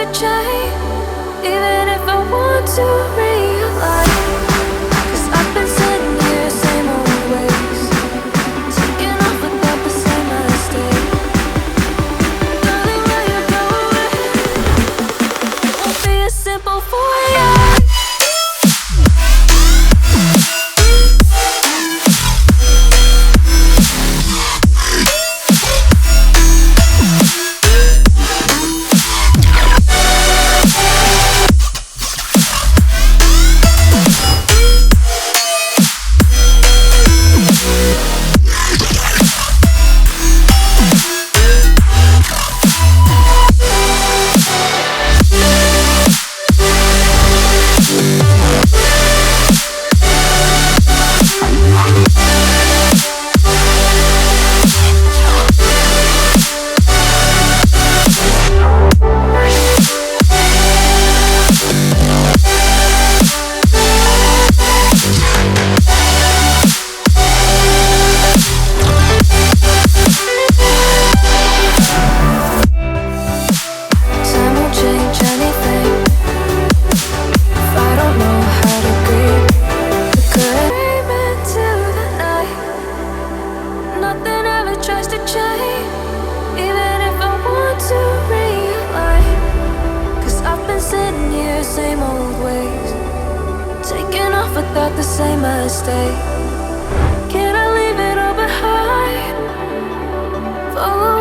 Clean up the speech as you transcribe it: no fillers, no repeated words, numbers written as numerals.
to change, even if I want to realize. 'Cause I've been sitting here, same old ways, taking off without the same mistake. Darling, will you go away? It won't be as simple for you. Without the same mistake, can I leave it all behind? Follow